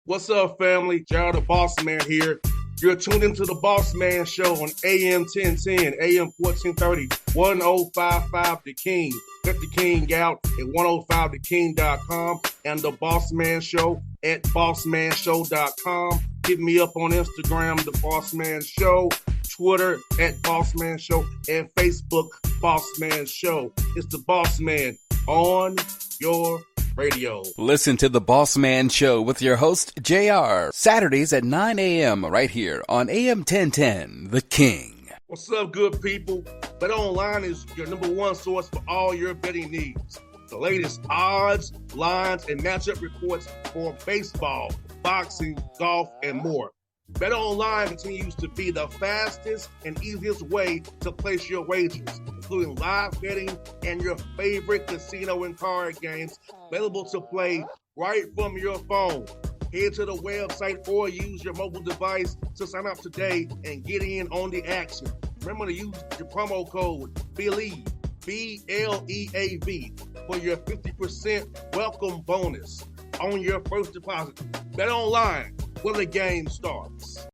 What's up, family? Gerald the Bossman here. You're tuned into the Bossman Show on AM 1010, AM 1430, 1055 The King. Let the King out at 105theking.com and the Bossman Show at bossmanshow.com. Hit me up on Instagram, The Bossman Show, Twitter at Bossman Show, and Facebook, Bossman Show. It's the Bossman on your radio. Listen to the Bossman Show with your host, JR, Saturdays at 9 a.m. right here on AM 1010, The King. What's up, good people? BetOnline is your number one source for all your betting needs. The latest odds, lines, and matchup reports for baseball, boxing, golf, and more. BetOnline continues to be the fastest and easiest way to place your wagers, including live betting and your favorite casino and card games available to play right from your phone. Head to the website or use your mobile device to sign up today and get in on the action. Remember to use your promo code BELIEVE, B-L-E-A-V, for your 50% welcome bonus on your first deposit. BetOnline, where the game starts.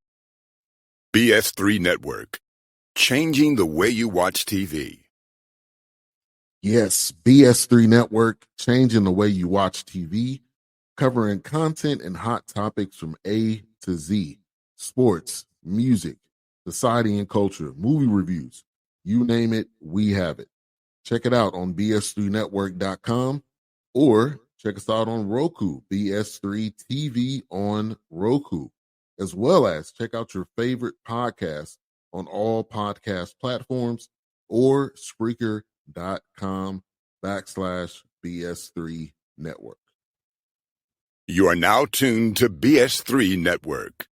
BS3 Network, changing the way you watch TV. Yes, BS3 Network, changing the way you watch TV, covering content and hot topics from A to Z, sports, music, society and culture, movie reviews, you name it, we have it. Check it out on bs3network.com or check us out on Roku, BS3 TV on Roku, as well as check out your favorite podcast on all podcast platforms or Spreaker.com/BS3 Network. You are now tuned to BS3 Network.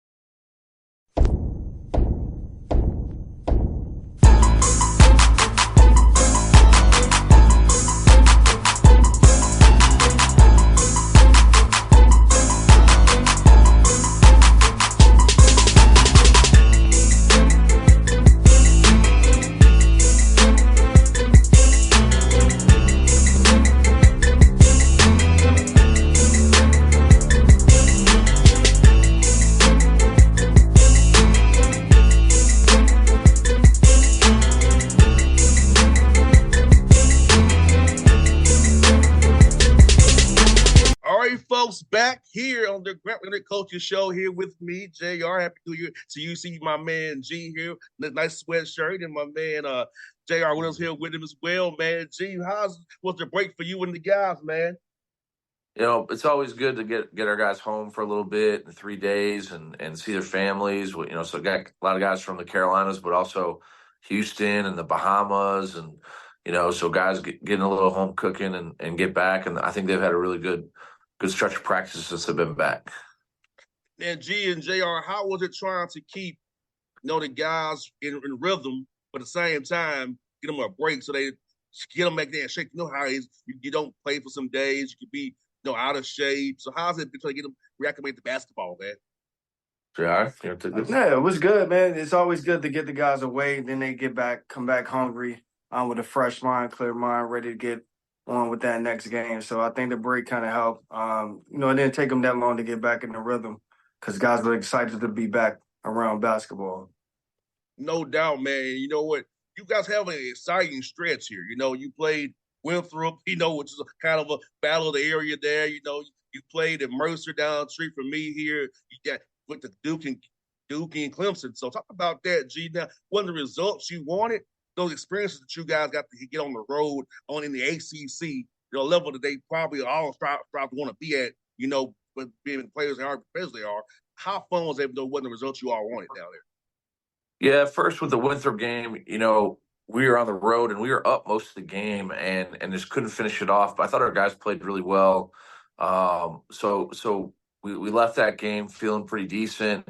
Back here on the Leonard Culture Show here with me, JR. Happy to you see my man G here, nice sweatshirt, and my man JR with us here with him as well, man. G, was the break for you and the guys, man? You know, it's always good to get our guys home for a little bit in 3 days and see their families. You know, so got a lot of guys from the Carolinas, but also Houston and the Bahamas, and you know, so guys getting a little home cooking and get back. And I think they've had a really good stretch of practice since they've been back. And G and JR, how was it trying to keep, the guys in rhythm, but at the same time, get them a break so they get them back there and shake? You know how it is. You don't play for some days. You could be, out of shape. So how's it been trying to get them reacclimate to basketball, man? JR, yeah, it was good, man. It's always good to get the guys away. Then they come back hungry, with a fresh mind, clear mind, ready to get on with that next game. So I think the break kind of helped. It didn't take them that long to get back in the rhythm because guys were excited to be back around basketball. No doubt, man. You know what? You guys have an exciting stretch here. You played Winthrop, which is a kind of a battle of the area there. You played at Mercer down the street from me here. You got with the Duke and Clemson. So talk about that, G. Now, wasn't the results you wanted? Those experiences that you guys got to get on the road on in the ACC, level that they probably all strive to want to be at, but being the players they are because they are. How fun was it, though, wasn't the results you all wanted down there? Yeah, first with the Winthrop game, we were on the road and we were up most of the game and just couldn't finish it off. But I thought our guys played really well. So we left that game feeling pretty decent.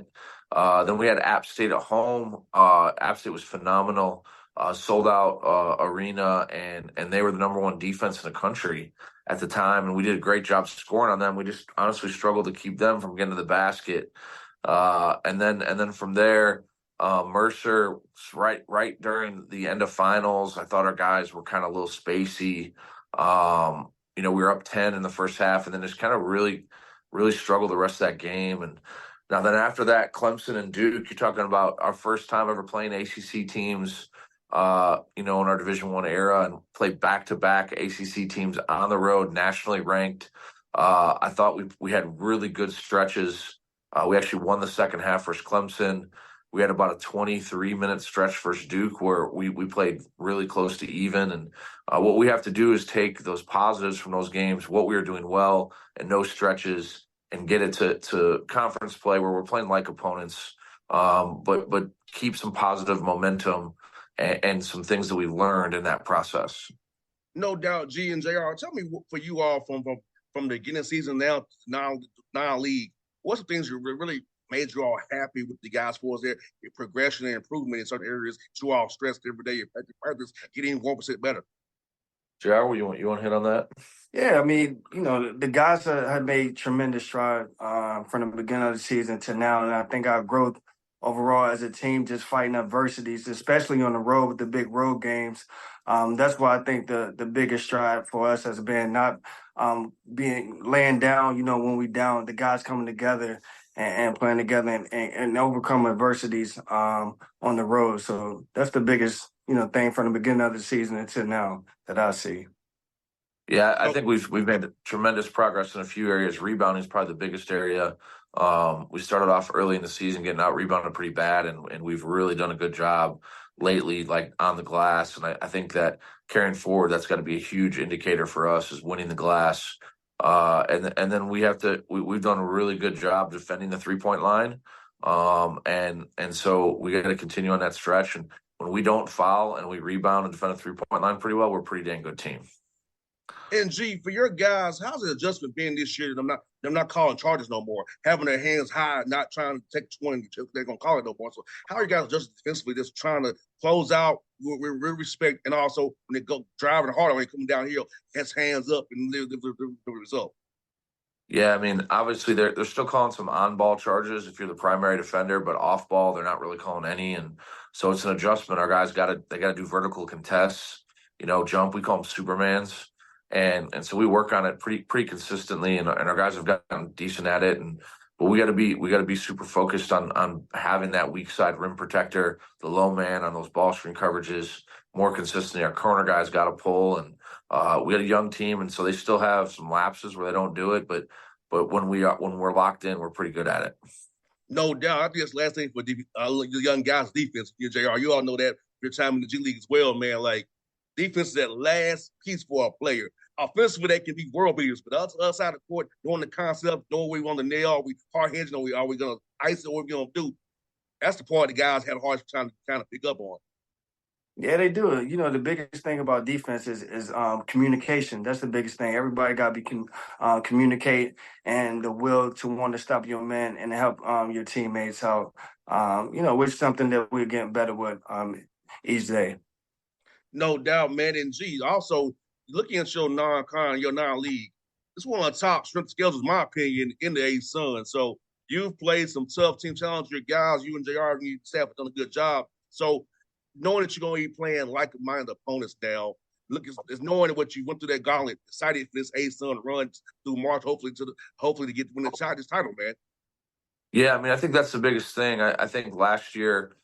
Then we had App State at home. App State was phenomenal. Sold out arena, and they were the number one defense in the country at the time, and we did a great job scoring on them. We just honestly struggled to keep them from getting to the basket. And then from there, Mercer, right during the end of finals, I thought our guys were kind of a little spacey. We were up 10 in the first half, and then just kind of really really struggled the rest of that game. And now then after that, Clemson and Duke, you're talking about our first time ever playing ACC teams, in our Division I era, and played back-to-back ACC teams on the road, nationally ranked. I thought we had really good stretches. We actually won the second half versus Clemson. We had about a 23-minute stretch versus Duke where we played really close to even. And what we have to do is take those positives from those games, what we were doing well, and those stretches, and get it to conference play where we're playing like opponents, but keep some positive momentum and some things that we've learned in that process. No doubt, G and JR. Tell me, for you all from the beginning of the season now league, what's the things you really made you all happy with the guys for their progression and improvement in certain areas you all stressed every day, your practice getting 1% better? JR, you want to hit on that? Yeah, I mean, the guys have made tremendous strides from the beginning of the season to now, and I think our growth overall as a team, just fighting adversities, especially on the road with the big road games. That's why I think the biggest stride for us has been not being laying down. When we down, the guys coming together and playing together and overcome adversities on the road. So that's the biggest thing from the beginning of the season until now that I see. Yeah, I think we've made tremendous progress in a few areas. Rebounding is probably the biggest area. We started off early in the season getting out rebounded pretty bad, and we've really done a good job lately, like on the glass. And I think that carrying forward, that's got to be a huge indicator for us is winning the glass. And then we've done a really good job defending the 3-point line. And so we got to continue on that stretch. And when we don't foul and we rebound and defend a 3-point line pretty well, we're a pretty dang good team. And G, for your guys, how's the adjustment been this year? They're not calling charges no more, having their hands high, not trying to take 20. They're gonna call it no more. So how are you guys adjusting defensively? Just trying to close out with respect, and also when they go driving harder when they come downhill, has hands up and live the result. Yeah, I mean, obviously they're still calling some on-ball charges if you're the primary defender, but off-ball they're not really calling any, and so it's an adjustment. Our guys got to do vertical contests, jump. We call them Supermans. And so we work on it pretty consistently, and our guys have gotten decent at it. But we got to be super focused on having that weak side rim protector, the low man on those ball screen coverages more consistently. Our corner guys got to pull, and we got a young team, and so they still have some lapses where they don't do it. But when we're locked in, we're pretty good at it. No doubt. I think that's the last thing for the young guys' defense. JR, you all know that your time in the G League as well, man. Like, defense is that last piece for a player. Offensively, they can be world beaters, but us out of the court, knowing the concept, knowing where we want to nail, are we hard-hedged, are we going to ice it, what we going to do? That's the part the guys have a hard time to kind of pick up on. Yeah, they do. The biggest thing about defense is communication. That's the biggest thing. Everybody got to be communicate, and the will to want to stop your man and help your teammates out. Which is something that we're getting better with each day. No doubt, man. And G, also looking at your non-con, your non-league, this is one of the top strength schedules, in my opinion, in the A-Sun. So you've played some tough team challenges. Your guys, you and JR and your staff have done a good job. So knowing that you're going to be playing like-minded opponents now, is knowing what you went through that gauntlet, excited for this A-Sun run through March, hopefully to get to win this title, man. Yeah, I mean, I think that's the biggest thing. I think last year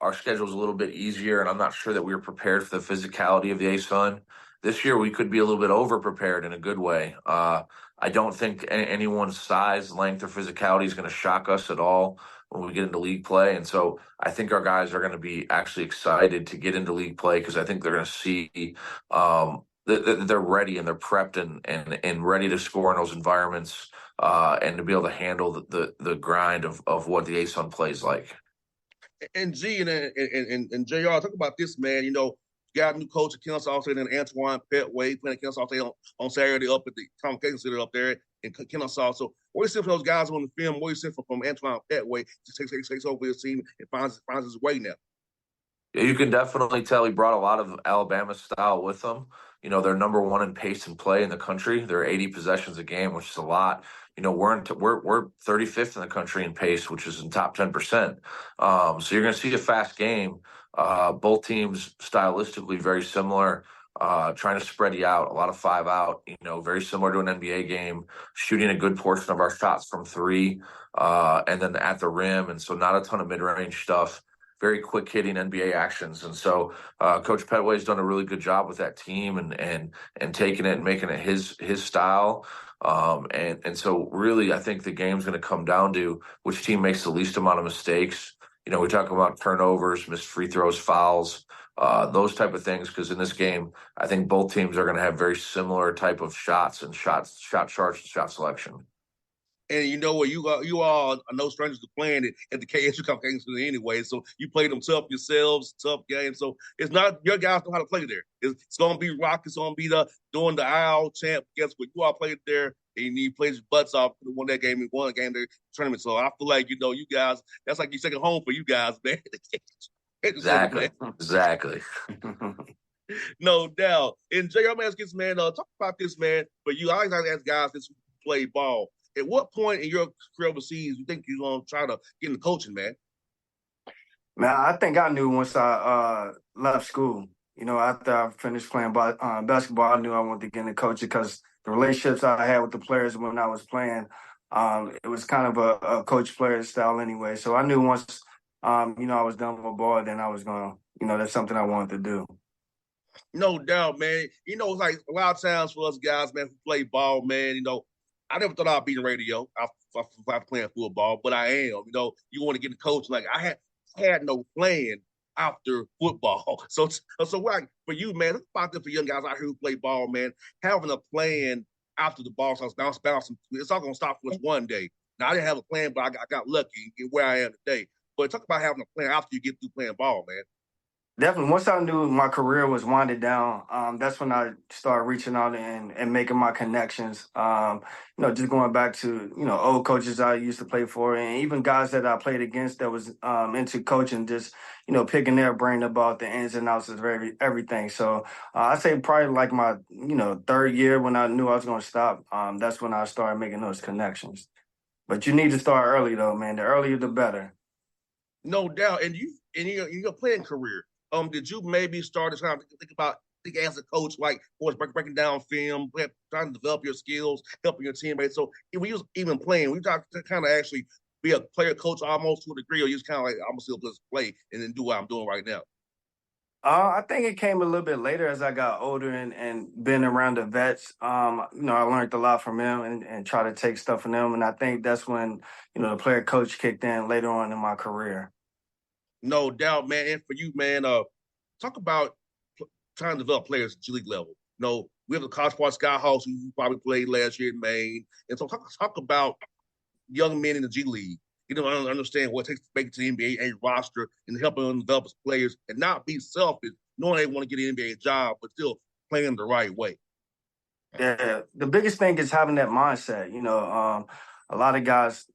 our schedule was a little bit easier, and I'm not sure that we were prepared for the physicality of the A-Sun. This year, we could be a little bit over-prepared in a good way. I don't think anyone's size, length, or physicality is going to shock us at all when we get into league play. And so I think our guys are going to be actually excited to get into league play because I think they're going to see that they're ready and they're prepped and ready to score in those environments and to be able to handle the grind of what the A-Sun plays like. And G and JR, talk about this, man. You got a new coach at Kennesaw State and Antoine Petway playing at Kennesaw State on Saturday up at the Convocation Center up there in Kennesaw. So what do you see from those guys on the film? What do you see from Antoine Petway to takes over his team and finds his way now? Yeah, you can definitely tell he brought a lot of Alabama style with him. They're number one in pace and play in the country. They're 80 possessions a game, which is a lot. We're 35th in the country in pace, which is in top 10%. So you're going to see a fast game. Both teams stylistically very similar. trying to spread you out, a lot of 5-out, very similar to an NBA game, shooting a good portion of our shots from three, and then at the rim. And so not a ton of mid-range stuff, very quick hitting NBA actions. And so Coach Petway's done a really good job with that team and taking it and making it his style. And so really, I think the game's going to come down to which team makes the least amount of mistakes. We talk about turnovers, missed free throws, fouls, those type of things. Because in this game, I think both teams are going to have very similar type of shots and shot charts and shot selection. And you know what, you all are no strangers to playing it at the KSU Cup games anyway. So you play them tough yourselves, tough games. So it's not your guys know how to play there. It's going to be rock. It's going to be doing the owl champ. Guess what? You all played there, and you played your butts off. You won that game and won a game there tournament. So I feel like you guys. That's like your second home for you guys, man. Exactly. Exactly. No doubt. And JR, man, man, talk about this, man. But you always have to ask guys this who play ball. At what point in your career overseas you think you're going to try to get into coaching, man? Man, I think I knew once I left school. After I finished playing basketball, I knew I wanted to get into coaching because the relationships I had with the players when I was playing, it was kind of a coach-player style anyway. So I knew once, I was done with ball, then I was going to, that's something I wanted to do. No doubt, man. It's like a lot of times for us guys, man, who play ball, man, I never thought I'd be in radio after playing football, but I am. You want to get the coach. Like I had no plan after football. So like for you, man, look about this for young guys out here who play ball, man, having a plan after the ball starts bouncing. It's all gonna stop for us one day. Now I didn't have a plan, but I got lucky and get where I am today. But talk about having a plan after you get through playing ball, man. Definitely. Once I knew my career was winding down, that's when I started reaching out and making my connections. Just going back to, old coaches I used to play for and even guys that I played against that was into coaching, just, picking their brain about the ins and outs of everything. So I'd say probably like my, third year when I knew I was going to stop, that's when I started making those connections. But you need to start early, though, man. The earlier, the better. No doubt. And in your playing career, did you maybe start to think as a coach, like breaking down film, trying to develop your skills, helping your teammates? So when you was even playing, we talked to kind of actually be a player coach almost to a degree, or you just kind of like I'm still just play and then do what I'm doing right now. I think it came a little bit later as I got older and been around the vets. I learned a lot from them and try to take stuff from them. And I think that's when, the player coach kicked in later on in my career. No doubt, man. And for you, man, talk about trying to develop players at G League level. We have the College Park Skyhawks who probably played last year in Maine. And so talk about young men in the G League. Understand what it takes to make it to the NBA, a roster, and helping them develop as players and not be selfish, knowing they want to get an NBA job, but still playing the right way. Yeah, the biggest thing is having that mindset. A lot of guys,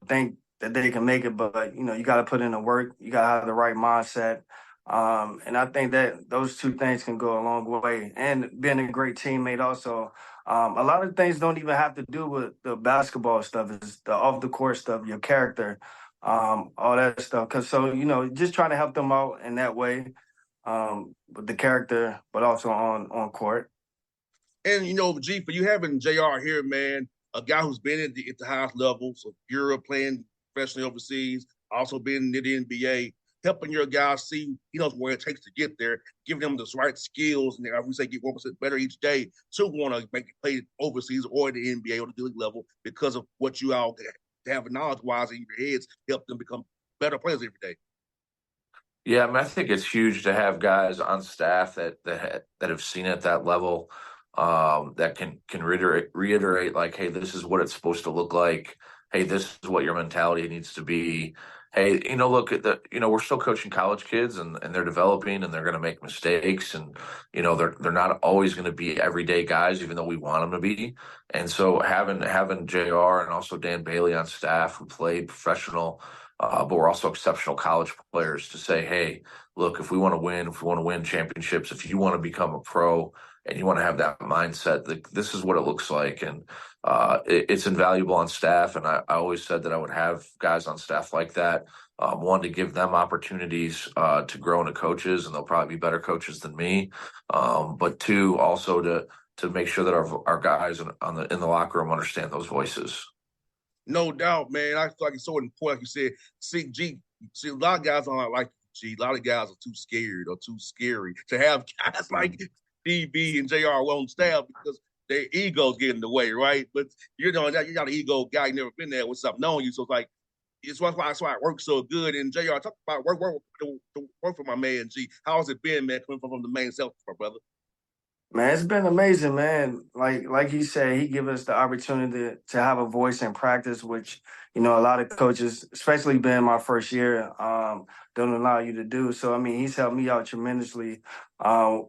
think that they can make it, but you got to put in the work. You got to have the right mindset. And I think that those two things can go a long way. And being a great teammate also. A lot of things don't even have to do with the basketball stuff. It's the off the court stuff, your character, all that stuff. Just trying to help them out in that way, with the character, but also on court. And, G, for you having JR here, man, a guy who's been at the highest levels of Europe, playing professionally overseas, also been in the NBA, helping your guys see he knows where it takes to get there, giving them the right skills, and we say get 1% better each day to want to make it play overseas or the NBA or the league level because of what you all have knowledge-wise in your heads, help them become better players every day. Yeah, I think it's huge to have guys on staff that have seen it at that level, that can reiterate like, hey, this is what it's supposed to look like. Hey, this is what your mentality needs to be. Hey, look at we're still coaching college kids and they're developing and they're going to make mistakes and, they're not always going to be everyday guys, even though we want them to be. And so having JR and also Dan Bailey on staff who played professional, but we're also exceptional college players to say, hey, look, if we want to win championships, if you want to become a pro and you want to have that mindset that this is what it looks like. And it's invaluable on staff. And I always said that I would have guys on staff like that. One, to give them opportunities to grow into coaches, and they'll probably be better coaches than me. But two, also to make sure that our guys in the locker room understand those voices. No doubt, man. I feel like it's so important, like you said. See, a lot of guys don't like G. A lot of guys are too scared or too scary to have guys like DB and JR on staff because their egos get in the way, right? But you got an ego guy, never been there with something on you. So it's like, that's why it works so good. And JR, talk about work for my man G. How has it been, man, coming from the main self, my brother? Man, it's been amazing, man. Like he said, he gave us the opportunity to have a voice in practice, which, a lot of coaches, especially being my first year, don't allow you to do. So, I mean, he's helped me out tremendously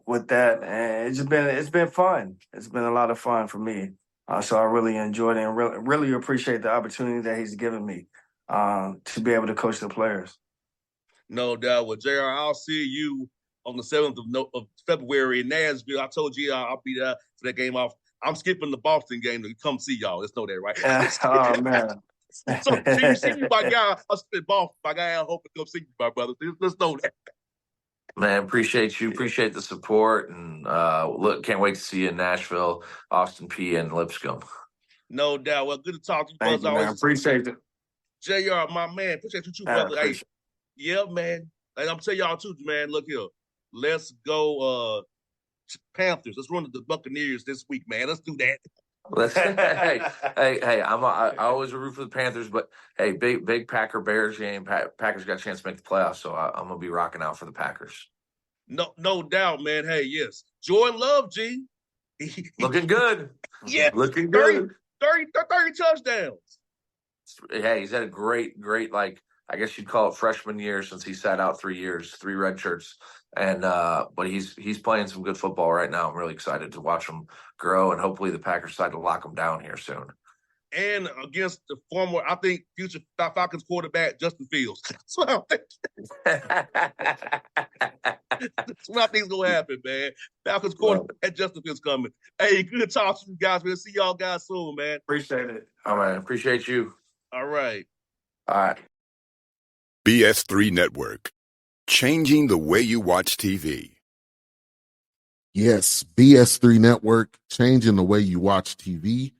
with that. And it's been fun. It's been a lot of fun for me. So I really enjoyed it and really appreciate the opportunity that he's given me to be able to coach the players. No doubt. Well, JR, I'll see you on the 7th of February in Nashville. I told you I'll be there for that game off. I'm skipping the Boston game to come see y'all. Let's know that, right? Oh, man. So, see you, my guy. I'll spit Boston. My guy, I hope to come see you, my brother. Let's know that. Man, appreciate you. Appreciate the support. And can't wait to see you in Nashville, Austin P, and Lipscomb. No doubt. Well, good to talk to you, Thank you, man. Appreciate it. JR, my man. Appreciate you too, brother. Hey, yeah, man. And I'm telling y'all too, man. Look here. Let's go Panthers. Let's run to the Buccaneers this week, man. Let's do that. Hey! I always root for the Panthers, but hey, big Packer Bears game. Packers got a chance to make the playoffs, so I'm gonna be rocking out for the Packers. No doubt, man. Hey, yes, Jordan Love, G, looking good. Yeah, looking good. 30 touchdowns. Hey, he's had a great, like, I guess you'd call it freshman year since he sat out 3 years, 3 red shirts. And but he's playing some good football right now. I'm really excited to watch him grow, and hopefully the Packers decide to lock him down here soon. And against the former, I think, future Falcons quarterback, Justin Fields. That's what I'm thinking. That's what I think is going to happen, man. Falcons quarterback, Justin Fields coming. Hey, good to talk to you guys. We'll see y'all guys soon, man. Appreciate it. All right. Appreciate you. All right. All right. BS3 Network. Changing the way you watch TV. Yes, BS3 Network, changing the way you watch TV,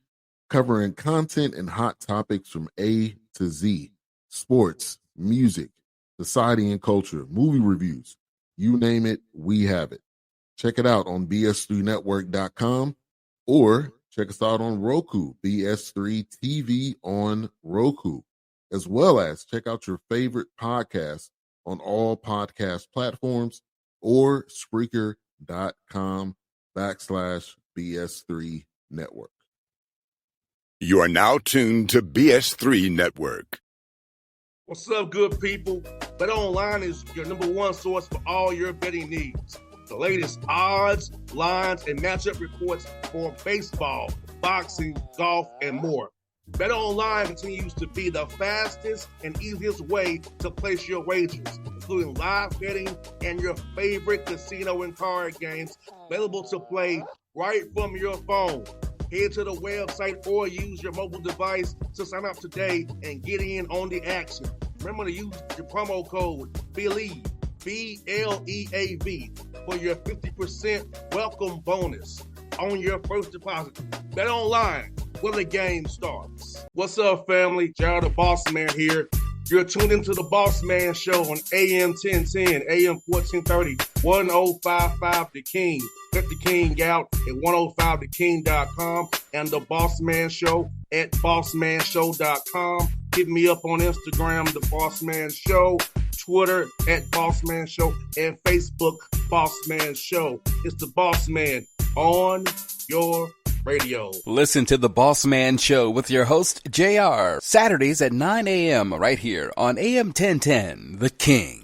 covering content and hot topics from A to Z. Sports, music, society and culture, movie reviews. You name it, we have it. Check it out on bs3network.com or check us out on Roku, BS3 TV on Roku, as well as check out your favorite podcast on all podcast platforms or Spreaker.com/BS3 Network. You are now tuned to BS3 Network. What's up, good people? Bet Online is your #1 source for all your betting needs. The latest odds, lines, and matchup reports for baseball, boxing, golf, and more. Bet Online continues to be the fastest and easiest way to place your wagers, including live betting and your favorite casino and card games available to play right from your phone. Head to the website or use your mobile device to sign up today and get in on the action. Remember to use your promo code BELIEVE, BLEAV, for your 50% welcome bonus on your first deposit. Bet Online, where the game starts. What's up, family? Jared the Bossman here. You're tuned into the Bossman Show on AM 1010, AM 1430, 1055 The King. Check The King out at 105theking.com and the Bossman Show at bossmanshow.com. Hit me up on Instagram, The Bossman Show, Twitter at Bossman Show, and Facebook, Bossman Show. It's the Bossman on your radio. Listen to The Bossman Show with your host, JR, Saturdays at 9 a.m. right here on AM 1010, The King.